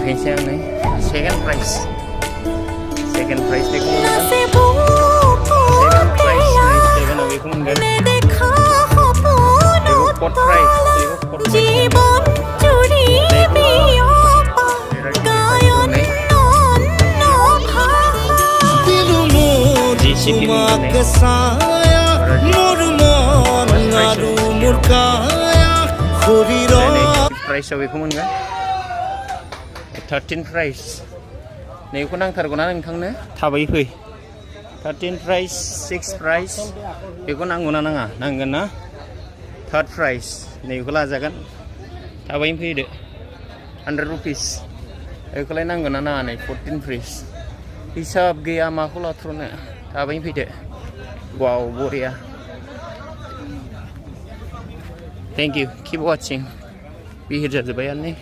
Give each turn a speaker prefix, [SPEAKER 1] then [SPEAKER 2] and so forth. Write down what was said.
[SPEAKER 1] देखायनोसै आं नै second prize बेखौ मोनगोन सेकेन्ड प्राइज नै 7आव बेखौ मोनगोन बेखौ कट प्राइज प्राइजआव बेखौ मोनगोन 13 प्राइज नैखौ नांथारगौना नोंथांनो थाबै फै 13 प्राइज 6 प्राइज बेखौ नांगौना नाङा नांगोन ना 3rd प्राइज नैखौ लाजागोन थाबैनो फैदो 100 रुपिस बेखौलाय नांगौना नाङा नै 14 प्राइज हिसाब गैया माखौ लाथ्र'नो थाबैनो फैदो वाव बरिया थेंक इउ किप वाचिं बिहिर जाजोब्बायानो नै